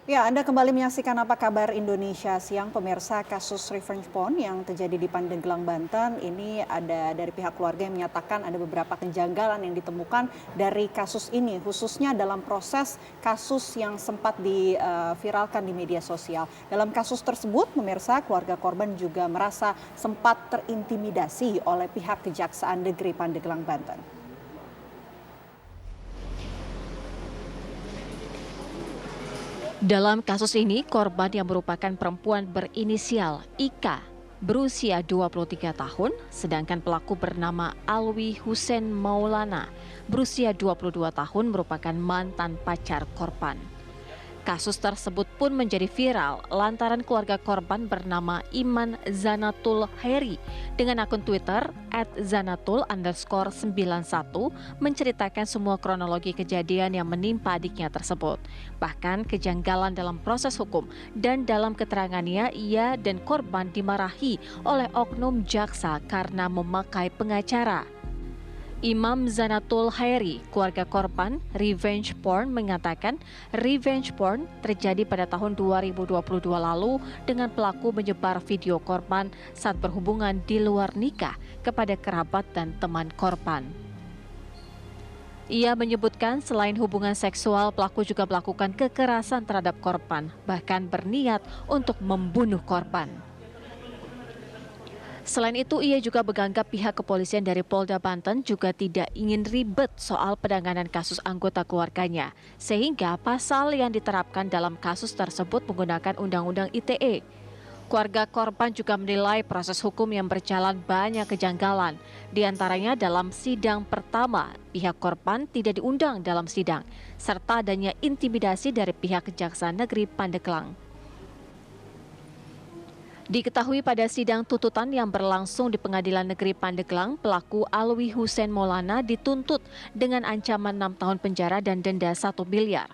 Ya, Anda kembali menyaksikan Apa Kabar Indonesia Siang. Pemirsa, kasus revenge porn yang terjadi di Pandeglang, Banten, ini ada dari pihak keluarga yang menyatakan ada beberapa kejanggalan yang ditemukan dari kasus ini, khususnya dalam proses kasus yang sempat diviralkan di media sosial. Dalam kasus tersebut, pemirsa, keluarga korban juga merasa sempat terintimidasi oleh pihak Kejaksaan Negeri Pandeglang, Banten. Dalam kasus ini, korban yang merupakan perempuan berinisial Ika berusia 23 tahun, sedangkan pelaku bernama Alwi Hussein Maulana berusia 22 tahun merupakan mantan pacar korban. Kasus tersebut pun menjadi viral lantaran keluarga korban bernama Iman Zanatul Heri dengan akun Twitter @zanatul_91 menceritakan semua kronologi kejadian yang menimpa adiknya tersebut. Bahkan kejanggalan dalam proses hukum dan dalam keterangannya ia dan korban dimarahi oleh oknum jaksa karena memakai pengacara. Imam Zanatul Hairi, keluarga korban revenge porn mengatakan revenge porn terjadi pada tahun 2022 lalu dengan pelaku menyebar video korban saat berhubungan di luar nikah kepada kerabat dan teman korban. Ia menyebutkan selain hubungan seksual, pelaku juga melakukan kekerasan terhadap korban, bahkan berniat untuk membunuh korban. Selain itu, ia juga menganggap pihak kepolisian dari Polda Banten juga tidak ingin ribet soal penanganan kasus anggota keluarganya, sehingga pasal yang diterapkan dalam kasus tersebut menggunakan Undang-Undang ITE. Keluarga korban juga menilai proses hukum yang berjalan banyak kejanggalan, di antaranya dalam sidang pertama, pihak korban tidak diundang dalam sidang, serta adanya intimidasi dari pihak Kejaksaan Negeri Pandeglang. Diketahui pada sidang tuntutan yang berlangsung di Pengadilan Negeri Pandeglang, pelaku Alwi Hussein Maulana dituntut dengan ancaman 6 tahun penjara dan denda 1 miliar.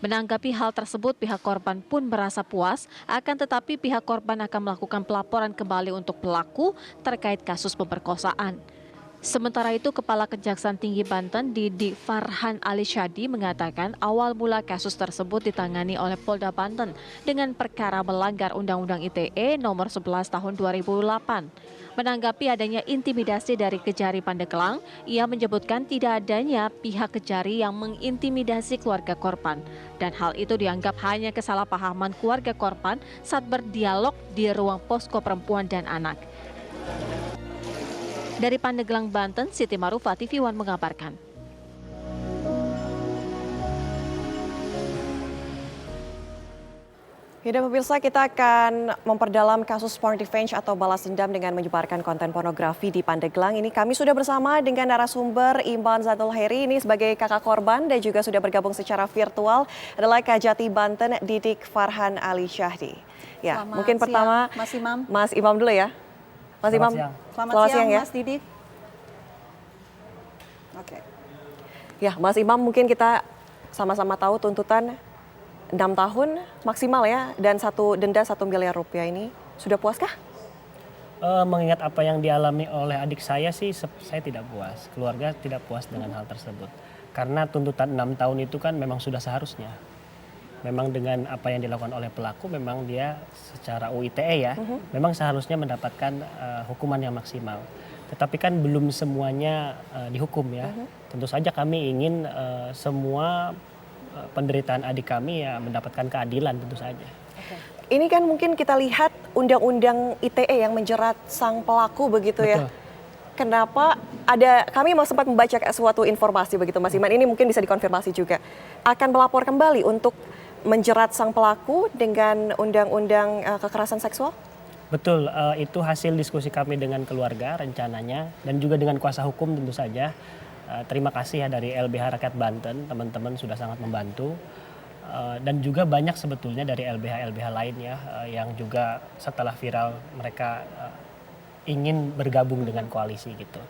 Menanggapi hal tersebut, pihak korban pun merasa puas, akan tetapi pihak korban akan melakukan pelaporan kembali untuk pelaku terkait kasus pemerkosaan. Sementara itu, Kepala Kejaksaan Tinggi Banten Didi Farhan Ali Syadi mengatakan awal mula kasus tersebut ditangani oleh Polda Banten dengan perkara melanggar Undang-Undang ITE nomor 11 tahun 2008. Menanggapi adanya intimidasi dari Kejari Pandeglang, ia menyebutkan tidak adanya pihak Kejari yang mengintimidasi keluarga korban. Dan hal itu dianggap hanya kesalahpahaman keluarga korban saat berdialog di ruang posko perempuan dan anak. Dari Pandeglang, Banten, Siti Marufa, TV One mengabarkan. Ya, pemirsa, kita akan memperdalam kasus porn revenge atau balas dendam dengan menyebarkan konten pornografi di Pandeglang. Ini kami sudah bersama dengan narasumber Iman Zanatul Heri ini sebagai kakak korban dan juga sudah bergabung secara virtual adalah Kajati Banten Didik Farhan Ali Syahdi. Ya, Selamat mungkin siang, pertama Mas Imam. Mas Imam dulu ya. Mas Selamat Imam, siang. Selamat siang, ya. Mas Didik. Oke. Ya, Mas Imam, mungkin kita sama-sama tahu tuntutan 6 tahun maksimal ya, dan denda 1 miliar rupiah ini. Sudah puaskah? Mengingat apa yang dialami oleh adik saya sih, saya tidak puas. Keluarga tidak puas dengan hal tersebut. Karena tuntutan 6 tahun itu kan memang sudah seharusnya. Memang dengan apa yang dilakukan oleh pelaku, memang dia secara UITE ya, memang seharusnya mendapatkan hukuman yang maksimal. Tetapi kan belum semuanya dihukum ya. Tentu saja kami ingin semua penderitaan adik kami ya mendapatkan keadilan tentu saja. Ini kan mungkin kita lihat Undang-Undang ITE yang menjerat sang pelaku begitu ya. Betul. Kenapa kami mau sempat membaca suatu informasi begitu Mas Iman, ini mungkin bisa dikonfirmasi juga. Akan melapor kembali untuk menjerat sang pelaku dengan Undang-Undang kekerasan seksual? Betul, itu hasil diskusi kami dengan keluarga rencananya dan juga dengan kuasa hukum tentu saja. Terima kasih ya dari LBH Rakyat Banten, teman-teman sudah sangat membantu. Dan juga banyak sebetulnya dari LBH-LBH lain ya yang juga setelah viral mereka ingin bergabung dengan koalisi gitu.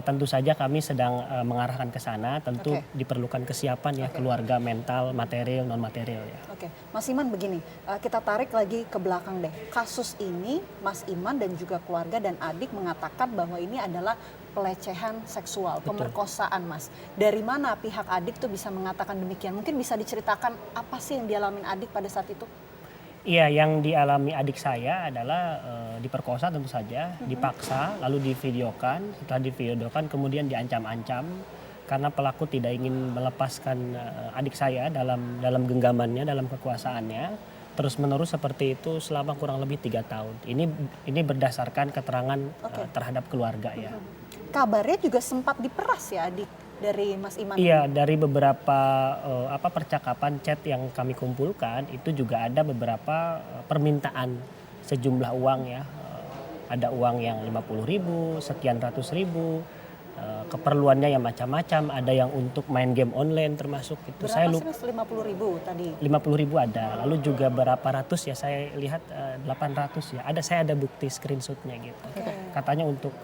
tentu saja kami sedang mengarahkan ke sana. Tentu Oke. diperlukan kesiapan ya keluarga, mental, material, non material ya. Oke, Mas Iman begini, kita tarik lagi ke belakang deh. Kasus ini Mas Iman dan juga keluarga dan adik mengatakan bahwa ini adalah pelecehan seksual, pemerkosaan Mas. Dari mana pihak adik tuh bisa mengatakan demikian? Mungkin bisa diceritakan apa sih yang dialami adik pada saat itu? Iya, yang dialami adik saya adalah diperkosa tentu saja, dipaksa, lalu divideokan. Setelah divideokan kemudian diancam-ancam karena pelaku tidak ingin melepaskan adik saya dalam genggamannya, dalam kekuasaannya. Terus menerus seperti itu selama kurang lebih 3 tahun. Ini berdasarkan keterangan terhadap keluarga ya. Kabarnya juga sempat diperas ya adik dari Mas Iman. Iya, dari beberapa percakapan chat yang kami kumpulkan itu juga ada beberapa permintaan sejumlah uang ya. Ada uang yang 50.000, sekian ratus ribu. Keperluannya yang macam-macam, ada yang untuk main game online termasuk itu. Berapa Saya sih lupa, Mas? 50.000 tadi. 50.000 ada, lalu juga berapa ratus ya saya lihat 800 ya. Saya ada bukti screenshotnya gitu. Katanya untuk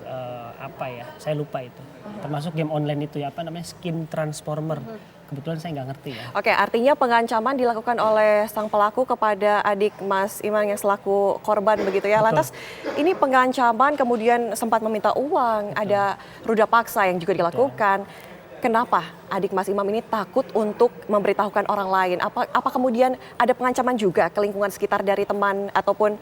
apa ya? Saya lupa itu. Termasuk game online itu ya, apa namanya, skin transformer. Kebetulan saya nggak ngerti ya. Oke, artinya pengancaman dilakukan oleh sang pelaku kepada adik Mas Iman yang selaku korban begitu ya. Lantas ini pengancaman kemudian sempat meminta uang, ada ruda paksa yang juga dilakukan. Kenapa adik Mas Imam ini takut untuk memberitahukan orang lain? Apa kemudian ada pengancaman juga ke lingkungan sekitar dari teman ataupun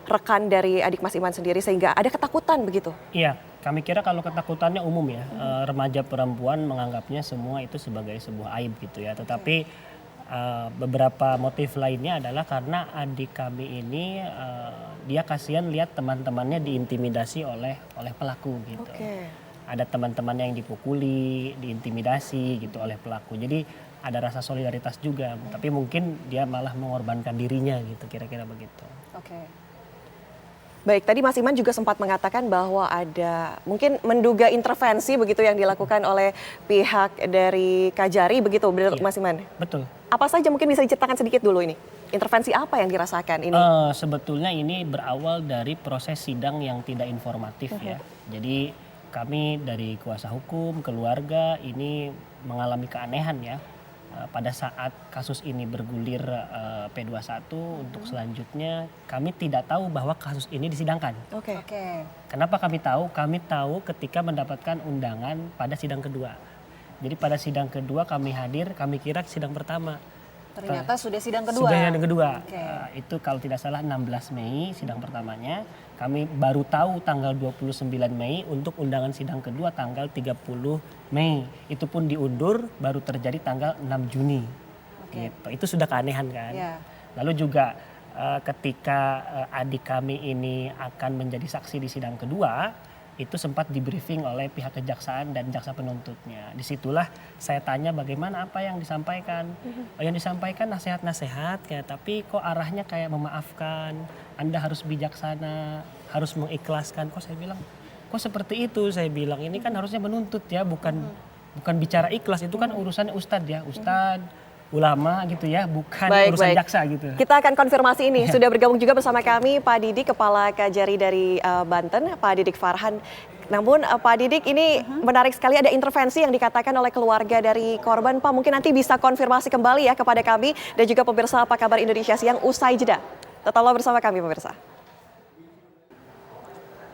rekan dari adik Mas Iman sendiri sehingga ada ketakutan begitu? Iya, kami kira kalau ketakutannya umum ya, remaja perempuan menganggapnya semua itu sebagai sebuah aib gitu ya. Tetapi beberapa motif lainnya adalah karena adik kami ini dia kasihan lihat teman-temannya diintimidasi oleh pelaku gitu. Ada teman-temannya yang dipukuli, diintimidasi gitu oleh pelaku. Jadi ada rasa solidaritas juga, tapi mungkin dia malah mengorbankan dirinya gitu, kira-kira begitu. Oke. Baik, tadi Mas Iman juga sempat mengatakan bahwa ada mungkin menduga intervensi begitu yang dilakukan oleh pihak dari Kajari begitu, benar Mas Iman? Betul. Apa saja mungkin bisa diceritakan sedikit dulu ini? Intervensi apa yang dirasakan ini? Sebetulnya ini berawal dari proses sidang yang tidak informatif ya. Jadi kami dari kuasa hukum, keluarga ini mengalami keanehan ya. Pada saat kasus ini bergulir P21 untuk selanjutnya kami tidak tahu bahwa kasus ini disidangkan. Oke. Kenapa kami tahu? Kami tahu ketika mendapatkan undangan pada sidang kedua. Jadi pada sidang kedua kami hadir, kami kira sidang pertama. Ternyata sudah sidang kedua. Sudah sidang kedua. Oke. Itu kalau tidak salah 16 Mei sidang pertamanya. Kami baru tahu tanggal 29 Mei untuk undangan sidang kedua tanggal 30 Mei. Itu pun diundur baru terjadi tanggal 6 Juni. Gitu. Itu sudah keanehan kan. Ya. Lalu juga ketika adik kami ini akan menjadi saksi di sidang kedua, itu sempat di briefing oleh pihak kejaksaan dan jaksa penuntutnya. Disitulah saya tanya bagaimana apa yang disampaikan. Yang disampaikan nasihat-nasihat, tapi kok arahnya kayak memaafkan, Anda harus bijaksana, harus mengikhlaskan. Kok saya bilang, kok seperti itu? Saya bilang ini kan harusnya menuntut ya, bukan bicara ikhlas. Itu kan urusannya ustadz ya, ustadz, ulama gitu ya, bukan urusan jaksa gitu. Kita akan konfirmasi ini. Sudah bergabung juga bersama kami Pak Didik, Kepala Kajari dari Banten, Pak Didik Farhan. Namun Pak Didik ini menarik sekali ada intervensi yang dikatakan oleh keluarga dari korban. Pak mungkin nanti bisa konfirmasi kembali ya kepada kami dan juga pemirsa Apa Kabar Indonesia Siang usai jeda. Tetaplah bersama kami pemirsa.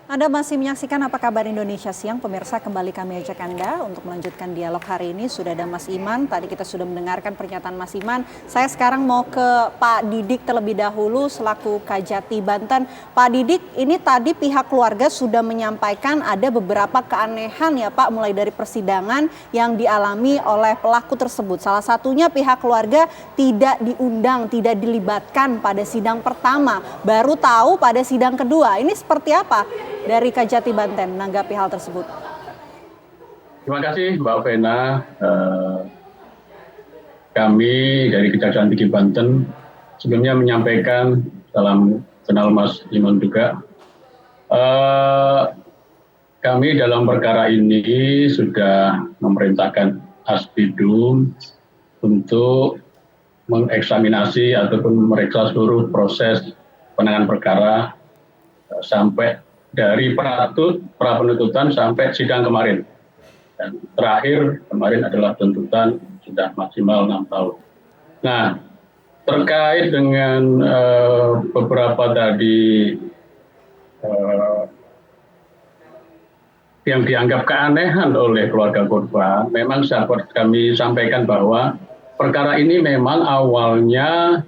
Anda masih menyaksikan Apa Kabar Indonesia Siang. Pemirsa, kembali kami ajak Anda untuk melanjutkan dialog hari ini. Sudah ada Mas Iman, tadi kita sudah mendengarkan pernyataan Mas Iman. Saya sekarang mau ke Pak Didik terlebih dahulu selaku Kajati Banten. Pak Didik, ini tadi pihak keluarga sudah menyampaikan ada beberapa keanehan ya Pak, mulai dari persidangan yang dialami oleh pelaku tersebut. Salah satunya pihak keluarga tidak diundang, tidak dilibatkan pada sidang pertama. Baru tahu pada sidang kedua. Ini seperti apa dari Kajati Banten menanggapi hal tersebut? Terima kasih Mbak Vena. Kami dari Kejaksaan Tinggi Banten sebelumnya menyampaikan, salam kenal Mas Iman juga. Kami dalam perkara ini sudah memerintahkan Aspidum untuk mengeksaminasi ataupun memeriksa seluruh proses penanganan perkara sampai dari pra penuntutan sampai sidang kemarin. Dan terakhir kemarin adalah tuntutan sudah maksimal 6 tahun. Nah, terkait dengan beberapa tadi yang dianggap keanehan oleh keluarga korban, memang dapat kami sampaikan bahwa perkara ini memang awalnya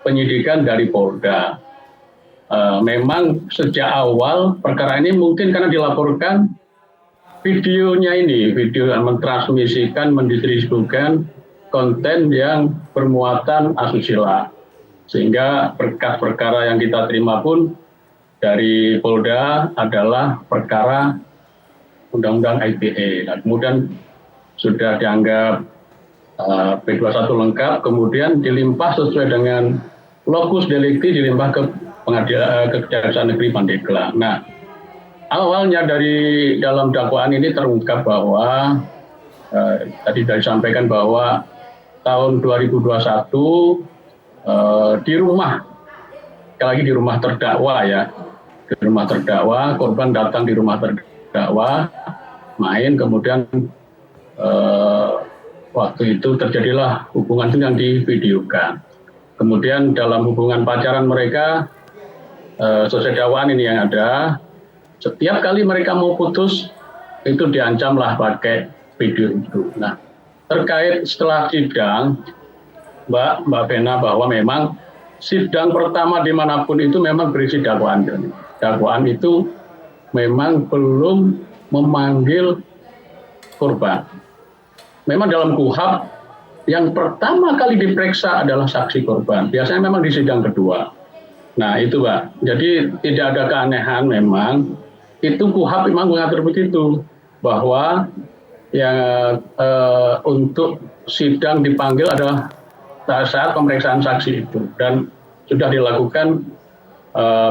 penyidikan dari Polda. Memang sejak awal perkara ini mungkin karena dilaporkan videonya ini, video yang mentransmisikan, mendistribusikan konten yang bermuatan asusila. Sehingga berkas perkara yang kita terima pun dari Polda adalah perkara Undang-Undang ITE. Nah, kemudian sudah dianggap P21 lengkap, kemudian dilimpah sesuai dengan lokus delikti, dilimpah ke Pengadilan Kejaksaan Negeri Pandeglang. Nah, awalnya dari dalam dakwaan ini terungkap bahwa tadi sudah disampaikan bahwa tahun 2021 di rumah, sekali lagi di rumah terdakwa ya, di rumah terdakwa, korban datang di rumah terdakwa, main, kemudian waktu itu terjadilah hubungan itu yang divideokan. Kemudian dalam hubungan pacaran mereka, sesuai dakwaan ini yang ada, setiap kali mereka mau putus, itu diancamlah pakai video itu. Nah, terkait setelah sidang, Mbak Bena, bahwa memang sidang pertama dimanapun itu memang berisi dakwaan. Dakwaan itu memang belum memanggil korban. Memang dalam KUHP yang pertama kali diperiksa adalah saksi korban. Biasanya memang di sidang kedua. Nah itu Pak, jadi tidak ada keanehan memang. Itu KUHP memang mengatur begitu, bahwa yang untuk sidang dipanggil adalah saat pemeriksaan saksi itu, dan sudah dilakukan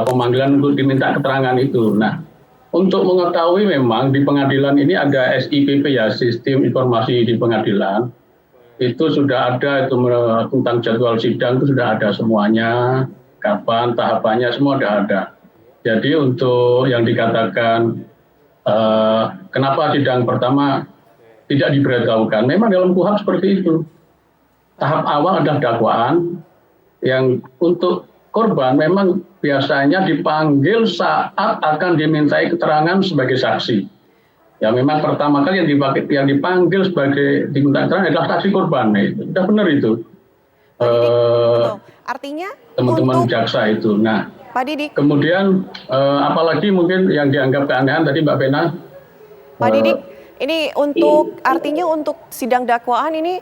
pemanggilan untuk diminta keterangan itu. Nah, untuk mengetahui memang di pengadilan ini ada SIPP ya, Sistem Informasi di Pengadilan, itu sudah ada itu tentang jadwal sidang itu sudah ada semuanya, kapan tahapannya semua sudah ada. Jadi untuk yang dikatakan kenapa sidang pertama tidak diberitahukan, memang dalam KUHP seperti itu. Tahap awal adalah dakwaan, yang untuk korban memang biasanya dipanggil saat akan dimintai keterangan sebagai saksi. Ya memang pertama kali yang dipanggil sebagai diminta keterangan adalah saksi korban. Nah, itu sudah benar itu. Artinya Teman-teman jaksa itu. Nah, Pak Didik, kemudian apalagi mungkin yang dianggap keanehan tadi Mbak Bena. Pak Didik, ini artinya untuk sidang dakwaan ini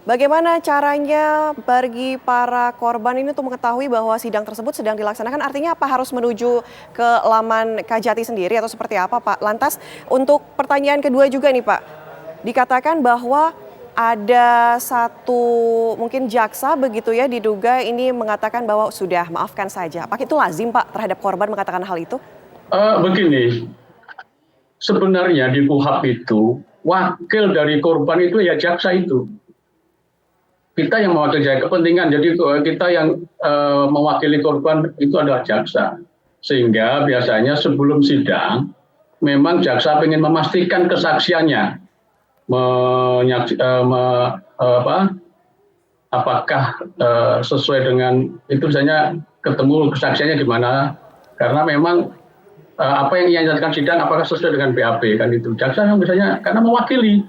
bagaimana caranya bagi para korban ini untuk mengetahui bahwa sidang tersebut sedang dilaksanakan? Artinya apa, harus menuju ke laman Kajati sendiri atau seperti apa Pak? Lantas untuk pertanyaan kedua juga nih Pak, dikatakan bahwa ada satu mungkin jaksa begitu ya, diduga ini mengatakan bahwa sudah maafkan saja. Apakah itu lazim Pak terhadap korban mengatakan hal itu? Begini, sebenarnya di KUHP itu wakil dari korban itu ya jaksa itu. Kita yang mewakili kepentingan, jadi kita yang mewakili korban itu adalah jaksa. Sehingga biasanya sebelum sidang, memang jaksa ingin memastikan kesaksiannya, apakah sesuai dengan itu, misalnya ketemu kesaksiannya gimana, karena memang apa yang ia nyatakan sidang apakah sesuai dengan BAP kan itu. Jaksa yang misalnya karena mewakili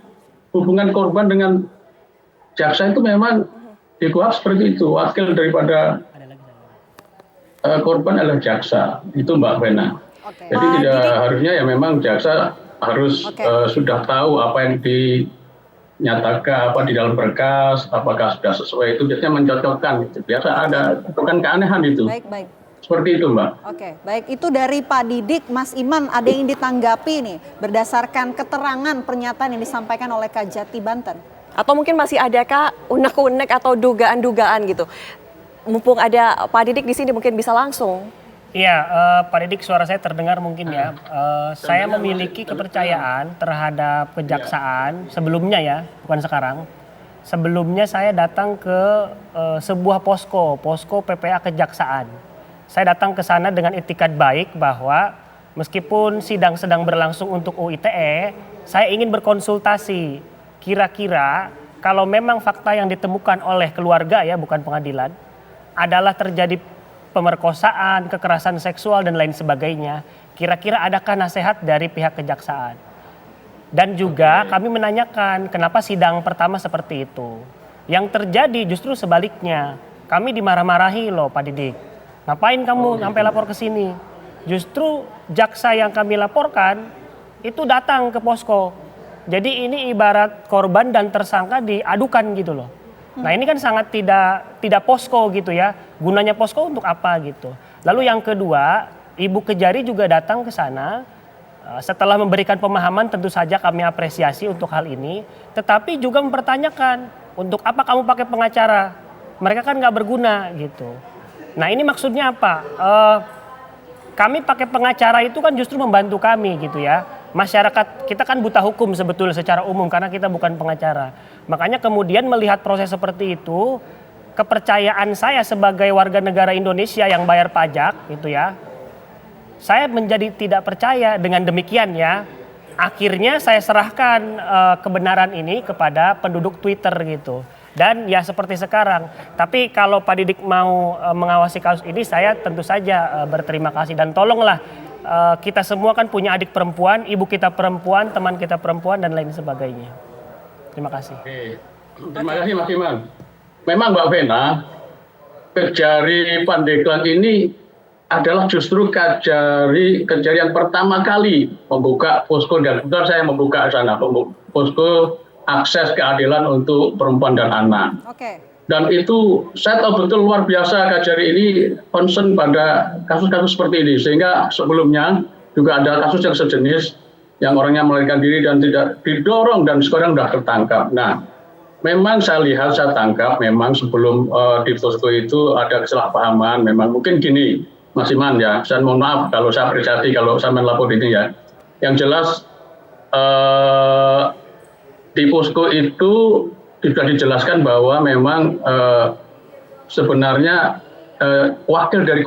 hubungan korban dengan jaksa itu memang di KUHP seperti itu, wakil daripada korban adalah jaksa, itu Mbak Bena. Jadi tidak harusnya ya memang jaksa harus sudah tahu apa yang dinyatakan apa di dalam berkas, apakah sudah sesuai, itu biasanya mencocokkan. Itu biasa ada, bukan keanehan itu. Baik. Seperti itu Mbak. Oke, baik, itu dari Pak Didik. Mas Iman, ada yang ditanggapi nih berdasarkan keterangan pernyataan yang disampaikan oleh Kajati Banten? Atau mungkin masih adakah unek-unek atau dugaan-dugaan gitu? Mumpung ada Pak Didik di sini, mungkin bisa langsung. Iya, Pak Didik, suara saya terdengar mungkin ya. Saya memiliki kepercayaan terhadap kejaksaan sebelumnya ya, bukan sekarang. Sebelumnya saya datang ke sebuah posko PPA Kejaksaan. Saya datang ke sana dengan itikat baik bahwa meskipun sidang sedang berlangsung untuk UITE, saya ingin berkonsultasi. Kira-kira kalau memang fakta yang ditemukan oleh keluarga ya, bukan pengadilan, adalah terjadi pemerkosaan, kekerasan seksual dan lain sebagainya, kira-kira adakah nasihat dari pihak kejaksaan? Dan juga kami menanyakan kenapa sidang pertama seperti itu. Yang terjadi justru sebaliknya. Kami dimarah-marahi loh Pak Didik. Ngapain kamu sampai lapor ke sini? Justru jaksa yang kami laporkan itu datang ke posko. Jadi ini ibarat korban dan tersangka diadukan gitu loh. Nah ini kan sangat tidak posko gitu ya. Gunanya posko untuk apa gitu. Lalu yang kedua, Ibu Kejari juga datang ke sana. Setelah memberikan pemahaman tentu saja kami apresiasi untuk hal ini. Tetapi juga mempertanyakan untuk apa kamu pakai pengacara. Mereka kan nggak berguna gitu. Nah ini maksudnya apa? Kami pakai pengacara itu kan justru membantu kami gitu ya. Masyarakat kita kan buta hukum sebetulnya secara umum karena kita bukan pengacara. Makanya kemudian melihat proses seperti itu, kepercayaan saya sebagai warga negara Indonesia yang bayar pajak gitu ya, saya menjadi tidak percaya. Dengan demikian ya, akhirnya saya serahkan kebenaran ini kepada penduduk Twitter gitu. Dan ya seperti sekarang. Tapi kalau Pak Didik mau mengawasi kasus ini, saya tentu saja berterima kasih. Dan tolonglah, kita semua kan punya adik perempuan, ibu kita perempuan, teman kita perempuan, dan lain sebagainya. Terima kasih. Oke. Terima kasih Mas Iman. Memang Mbak Vena, Kejari Pandeglang ini adalah justru Kejari yang pertama kali membuka posko, dan kebetulan saya membuka sana, posko akses keadilan untuk perempuan dan anak. Oke. Dan itu saya tahu betul luar biasa Kejari ini concern pada kasus-kasus seperti ini. Sehingga sebelumnya juga ada kasus yang sejenis yang orangnya melarikan diri dan tidak didorong dan sekarang sudah tertangkap. Nah, memang saya lihat, saya tangkap memang sebelum di posko itu ada kesalahpahaman. Memang mungkin gini Mas Iman ya, saya mohon maaf kalau saya apresiasi kalau saya melapor ini ya. Yang jelas di posko itu sudah dijelaskan bahwa memang sebenarnya wakil dari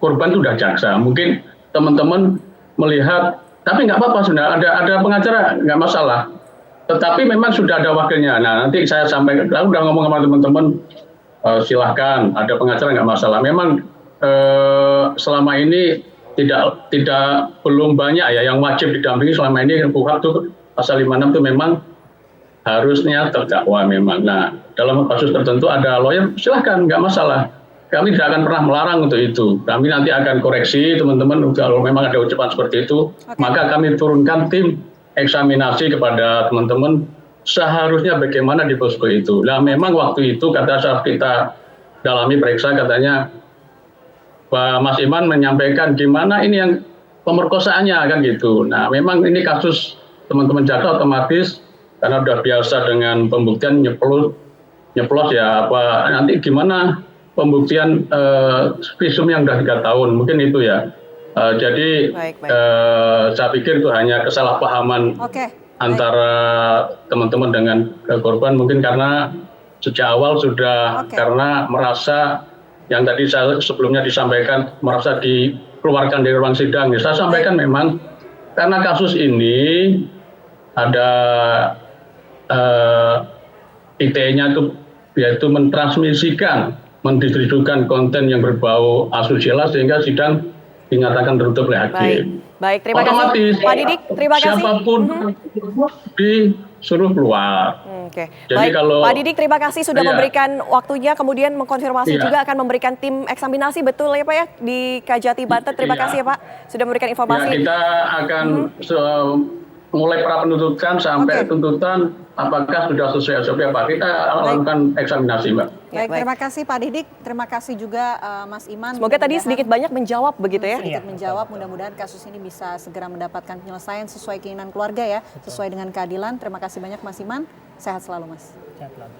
korban itu sudah jaksa. Mungkin teman-teman melihat, tapi nggak apa-apa sebenarnya, ada pengacara nggak masalah. Tetapi memang sudah ada wakilnya. Nah nanti saya sampaikan, aku udah ngomong sama teman-teman, silahkan ada pengacara nggak masalah. Memang selama ini belum banyak ya yang wajib didampingi selama ini. KUHP itu pasal 56 itu memang harusnya terdakwa memang. Nah, dalam kasus tertentu ada lawyer, silahkan, nggak masalah. Kami tidak akan pernah melarang untuk itu. Kami nanti akan koreksi teman-teman kalau memang ada ucapan seperti itu. Maka kami turunkan tim eksaminasi kepada teman-teman seharusnya bagaimana di posko itu. Nah, memang waktu itu saat kita dalami periksa katanya Pak Mas Iman menyampaikan gimana ini yang pemerkosaannya kan gitu. Nah, memang ini kasus teman-teman jaksa otomatis karena udah biasa dengan pembuktian nyeplos ya apa nanti gimana pembuktian visum yang udah 3 tahun mungkin itu ya. Jadi baik. Saya pikir itu hanya kesalahpahaman antara teman-teman dengan korban mungkin karena sejak awal sudah karena merasa yang tadi saya sebelumnya disampaikan merasa dikeluarkan dari ruang sidang. Ya, saya sampaikan memang karena kasus ini ada ITE-nya itu yaitu mentransmisikan, mendistribusikan konten yang berbau asusila sehingga sidang dinyatakan tertutup oleh hakim. Baik, terima kasih Pak Didik. Terima kasih. Siapapun disuruh keluar. Jadi baik, kalau Pak Didik terima kasih sudah memberikan waktunya, kemudian mengkonfirmasi juga akan memberikan tim eksaminasi betul ya Pak ya di Kajati Banten. Terima kasih ya Pak sudah memberikan informasi. Ya, kita akan mulai pra penuntutan sampai tuntutan apakah sudah sesuai SOP apa. Kita lakukan eksaminasi Mbak. Baik, terima kasih Pak Didik, terima kasih juga Mas Iman. Semoga tadi sedikit banyak menjawab begitu ya. Sedikit menjawab, mudah-mudahan kasus ini bisa segera mendapatkan penyelesaian sesuai keinginan keluarga ya, sesuai dengan keadilan. Terima kasih banyak Mas Iman, sehat selalu Mas. Sehat selalu.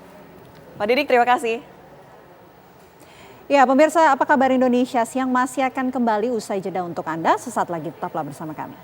Pak Didik terima kasih. Ya pemirsa, apa kabar Indonesia Siang masih akan kembali usai jeda untuk Anda. Sesaat lagi tetaplah bersama kami.